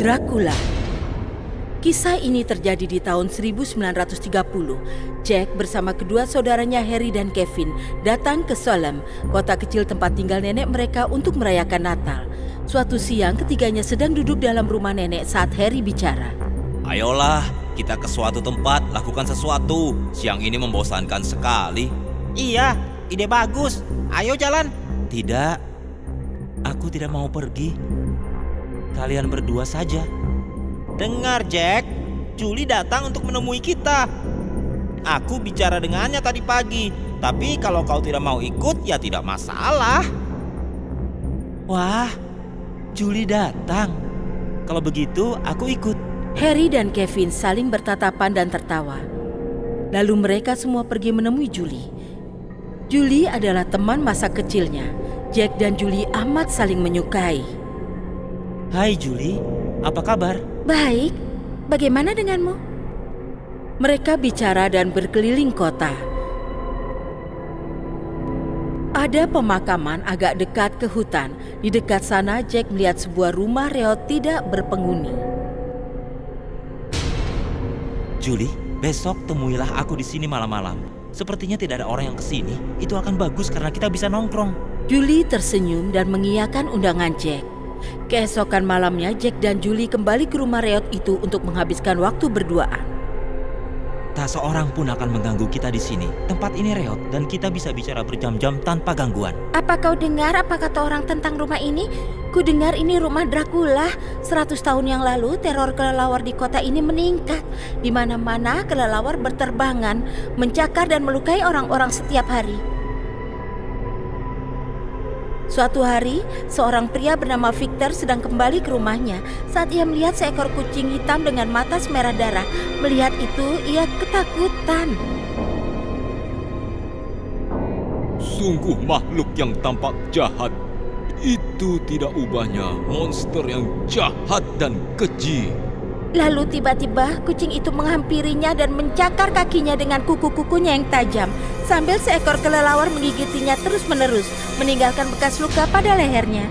Dracula. Kisah ini terjadi di tahun 1930. Jack bersama kedua saudaranya Harry dan Kevin datang ke Salem, kota kecil tempat tinggal nenek mereka untuk merayakan Natal. Suatu siang ketiganya sedang duduk dalam rumah nenek saat Harry bicara. Ayolah, kita ke suatu tempat, lakukan sesuatu. Siang ini membosankan sekali. Iya, ide bagus. Ayo jalan. Tidak, aku tidak mau pergi. Kalian berdua saja. Dengar Jack, Julie datang untuk menemui kita. Aku bicara dengannya tadi pagi. Tapi kalau kau tidak mau ikut, ya tidak masalah. Wah, Julie datang. Kalau begitu, aku ikut. Harry dan Kevin saling bertatapan dan tertawa. Lalu mereka semua pergi menemui Julie. Julie adalah teman masa kecilnya. Jack dan Julie amat saling menyukai. Hai Julie, apa kabar? Baik, bagaimana denganmu? Mereka bicara dan berkeliling kota. Ada pemakaman agak dekat ke hutan. Di dekat sana Jack melihat sebuah rumah reot tidak berpenghuni. Julie, besok temuilah aku di sini malam-malam. Sepertinya tidak ada orang yang kesini. Itu akan bagus karena kita bisa nongkrong. Julie tersenyum dan mengiyakan undangan Jack. Keesokan malamnya Jack dan Julie kembali ke rumah reot itu untuk menghabiskan waktu berduaan. Tak seorang pun akan mengganggu kita di sini. Tempat ini reot dan kita bisa bicara berjam-jam tanpa gangguan. Apa kau dengar apa kata orang tentang rumah ini? Ku dengar ini rumah Dracula. 100 tahun yang lalu teror kelelawar di kota ini meningkat. Di mana-mana kelelawar berterbangan, mencakar dan melukai orang-orang setiap hari. Suatu hari, seorang pria bernama Victor sedang kembali ke rumahnya. Saat ia melihat seekor kucing hitam dengan mata semerah darah. Melihat itu, ia ketakutan. Sungguh makhluk yang tampak jahat. Itu tidak ubahnya monster yang jahat dan keji. Lalu tiba-tiba kucing itu menghampirinya dan mencakar kakinya dengan kuku-kukunya yang tajam. Sambil seekor kelelawar menggigitinya terus-menerus, meninggalkan bekas luka pada lehernya.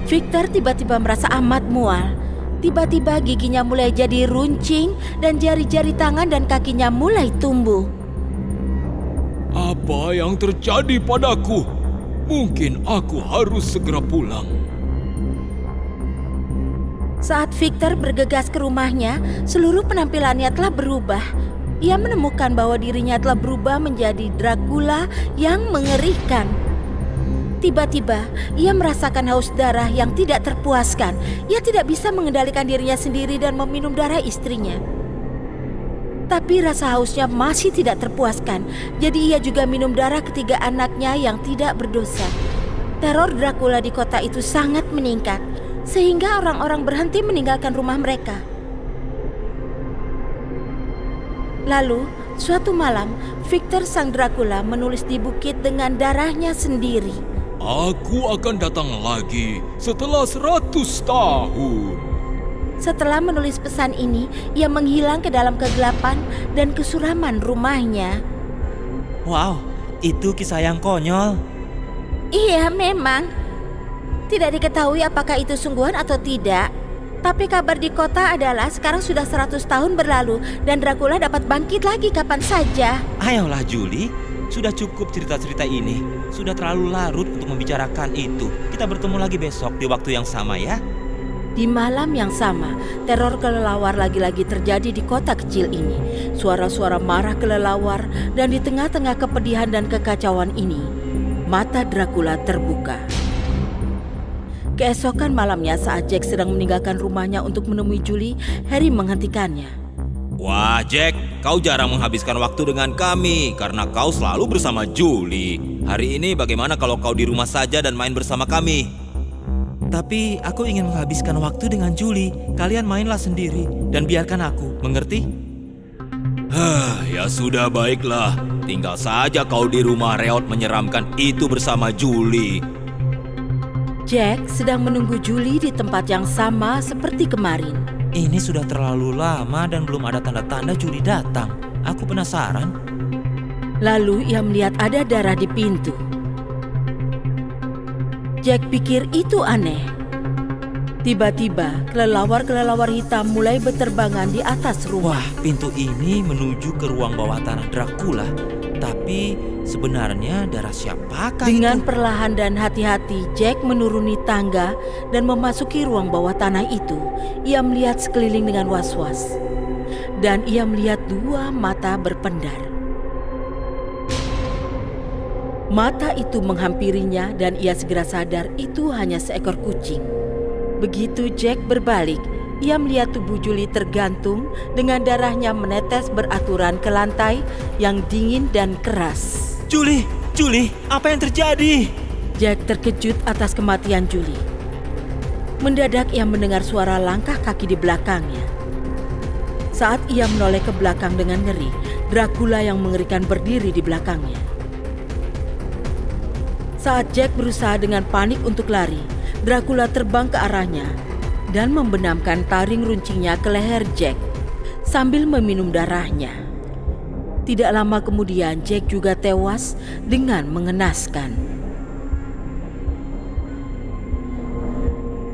Victor tiba-tiba merasa amat mual. Tiba-tiba giginya mulai jadi runcing dan jari-jari tangan dan kakinya mulai tumbuh. Apa yang terjadi padaku? Mungkin aku harus segera pulang. Saat Victor bergegas ke rumahnya, seluruh penampilannya telah berubah. Ia menemukan bahwa dirinya telah berubah menjadi Dracula yang mengerikan. Tiba-tiba, ia merasakan haus darah yang tidak terpuaskan. Ia tidak bisa mengendalikan dirinya sendiri dan meminum darah istrinya. Tapi rasa hausnya masih tidak terpuaskan. Jadi ia juga minum darah ketiga anaknya yang tidak berdosa. Teror Dracula di kota itu sangat meningkat, sehingga orang-orang berhenti meninggalkan rumah mereka. Lalu, suatu malam, Victor sang Dracula menulis di bukit dengan darahnya sendiri. Aku akan datang lagi setelah 100 tahun. Setelah menulis pesan ini, ia menghilang ke dalam kegelapan dan kesuraman rumahnya. Wow, itu kisah yang konyol. Iya, memang. Tidak diketahui apakah itu sungguhan atau tidak. Tapi kabar di kota adalah sekarang sudah 100 tahun berlalu dan Dracula dapat bangkit lagi kapan saja. Ayolah Julie, sudah cukup cerita-cerita ini. Sudah terlalu larut untuk membicarakan itu. Kita bertemu lagi besok di waktu yang sama ya. Di malam yang sama, teror kelelawar lagi-lagi terjadi di kota kecil ini. Suara-suara marah kelelawar dan di tengah-tengah kepedihan dan kekacauan ini, mata Dracula terbuka. Keesokan malamnya saat Jack sedang meninggalkan rumahnya untuk menemui Julie, Harry menghentikannya. Wah Jack, kau jarang menghabiskan waktu dengan kami karena kau selalu bersama Julie. Hari ini bagaimana kalau kau di rumah saja dan main bersama kami? Tapi aku ingin menghabiskan waktu dengan Julie. Kalian mainlah sendiri dan biarkan aku, mengerti? Ya sudah baiklah. Tinggal saja kau di rumah reot menyeramkan itu bersama Julie. Jack sedang menunggu Julie di tempat yang sama seperti kemarin. Ini sudah terlalu lama dan belum ada tanda-tanda Julie datang. Aku penasaran. Lalu ia melihat ada darah di pintu. Jack pikir itu aneh. Tiba-tiba, kelelawar-kelelawar hitam mulai berterbangan di atas rumah. Wah, pintu ini menuju ke ruang bawah tanah Dracula. Tapi sebenarnya darah siapakah Dengan itu? perlahan dan hati-hati, Jack menuruni tangga dan memasuki ruang bawah tanah itu. Ia melihat sekeliling dengan was-was. Dan ia melihat 2 mata berpendar. Mata itu menghampirinya dan ia segera sadar itu hanya seekor kucing. Begitu Jack berbalik, ia melihat tubuh Julie tergantung dengan darahnya menetes beraturan ke lantai yang dingin dan keras. Julie, apa yang terjadi? Jack terkejut atas kematian Julie. Mendadak ia mendengar suara langkah kaki di belakangnya. Saat ia menoleh ke belakang dengan ngeri, Dracula yang mengerikan berdiri di belakangnya. Saat Jack berusaha dengan panik untuk lari, Dracula terbang ke arahnya dan membenamkan taring runcingnya ke leher Jack sambil meminum darahnya. Tidak lama kemudian Jack juga tewas dengan mengenaskan.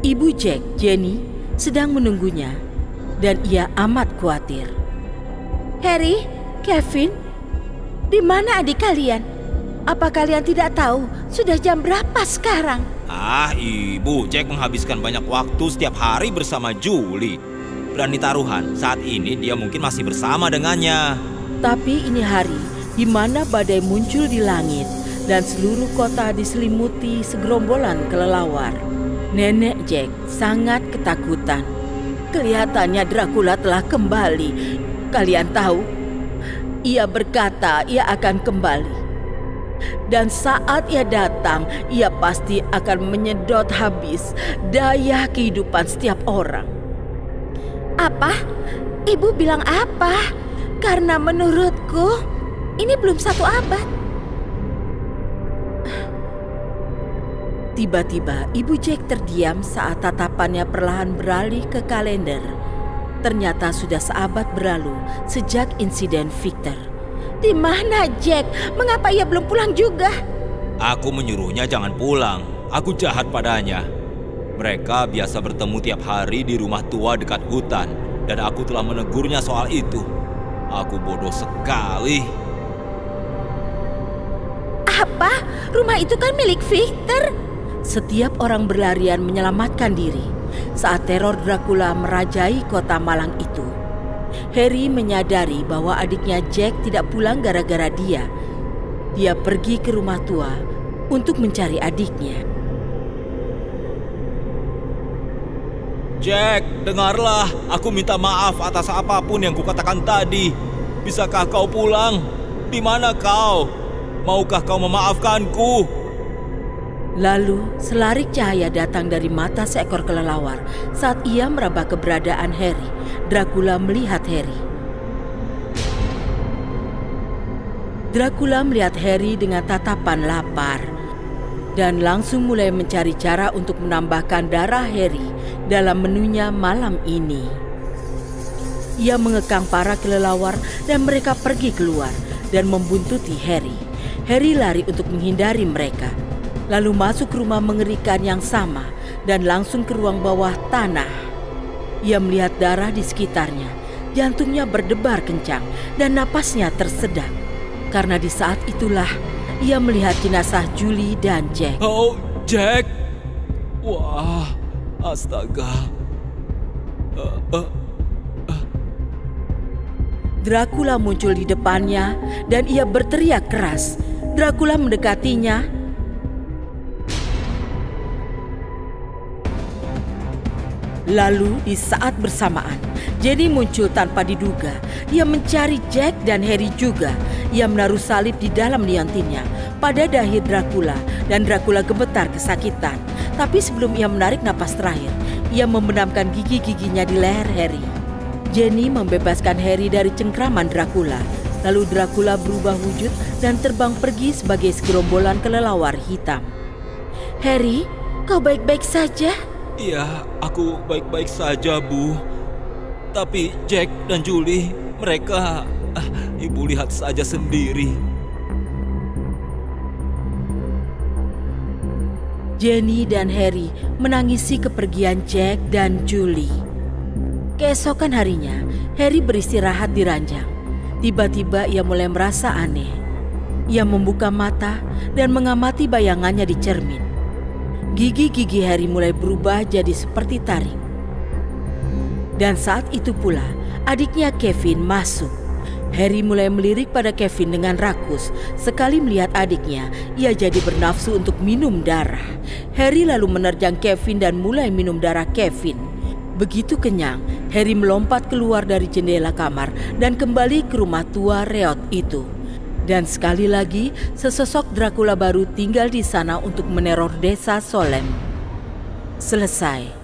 Ibu Jack, Jenny, sedang menunggunya dan ia amat khawatir. Harry, Kevin, di mana adik kalian? Apa kalian tidak tahu sudah jam berapa sekarang? Ah, Ibu, Jack menghabiskan banyak waktu setiap hari bersama Julie. Berani taruhan, saat ini dia mungkin masih bersama dengannya. Tapi ini hari di mana badai muncul di langit dan seluruh kota diselimuti segerombolan kelelawar. Nenek Jack sangat ketakutan. Kelihatannya Dracula telah kembali. Kalian tahu, ia berkata ia akan kembali. Dan saat ia datang, ia pasti akan menyedot habis daya kehidupan setiap orang. Apa? Ibu bilang apa? Karena menurutku, ini belum 1 abad. Tiba-tiba, Ibu Jack terdiam saat tatapannya perlahan beralih ke kalender. Ternyata sudah seabad berlalu sejak insiden Victor. Di mana Jack? Mengapa ia belum pulang juga? Aku menyuruhnya jangan pulang. Aku jahat padanya. Mereka biasa bertemu tiap hari di rumah tua dekat hutan. Dan aku telah menegurnya soal itu. Aku bodoh sekali. Apa? Rumah itu kan milik Victor. Setiap orang berlarian menyelamatkan diri saat teror Dracula merajai kota malang itu. Harry menyadari bahwa adiknya Jack tidak pulang gara-gara dia. Dia pergi ke rumah tua untuk mencari adiknya. Jack, dengarlah. Aku minta maaf atas apapun yang kukatakan tadi. Bisakah kau pulang? Di mana kau? Maukah kau memaafkanku? Lalu selarik cahaya datang dari mata seekor kelelawar. Saat ia meraba keberadaan Harry, Dracula melihat Harry. Dracula melihat Harry dengan tatapan lapar dan langsung mulai mencari cara untuk menambahkan darah Harry dalam menunya malam ini. Ia mengekang para kelelawar dan mereka pergi keluar dan membuntuti Harry. Harry lari untuk menghindari mereka, lalu masuk ke rumah mengerikan yang sama dan langsung ke ruang bawah tanah. Ia melihat darah di sekitarnya, jantungnya berdebar kencang dan napasnya tersedak. Karena di saat itulah ia melihat jenazah Julie dan Jack. Oh, Jack! Wah, astaga. Dracula muncul di depannya dan ia berteriak keras. Dracula mendekatinya. Lalu di saat bersamaan, Jenny muncul tanpa diduga. Ia mencari Jack dan Harry juga. Ia menaruh salib di dalam liontinnya pada dahi Dracula dan Dracula gemetar kesakitan. Tapi sebelum ia menarik napas terakhir, ia membenamkan gigi-giginya di leher Harry. Jenny membebaskan Harry dari cengkraman Dracula. Lalu Dracula berubah wujud dan terbang pergi sebagai segerombolan kelelawar hitam. Harry, kau baik-baik saja? Iya, aku baik-baik saja, Bu. Tapi Jack dan Julie, mereka... Ibu lihat saja sendiri. Jenny dan Harry menangisi kepergian Jack dan Julie. Keesokan harinya, Harry beristirahat di ranjang. Tiba-tiba ia mulai merasa aneh. Ia membuka mata dan mengamati bayangannya di cermin. Gigi-gigi Harry mulai berubah jadi seperti taring. Dan saat itu pula, adiknya Kevin masuk. Harry mulai melirik pada Kevin dengan rakus. Sekali melihat adiknya, ia jadi bernafsu untuk minum darah. Harry lalu menerjang Kevin dan mulai minum darah Kevin. Begitu kenyang, Harry melompat keluar dari jendela kamar dan kembali ke rumah tua reot itu. Dan sekali lagi, sesosok Dracula baru tinggal di sana untuk meneror desa Solem. Selesai.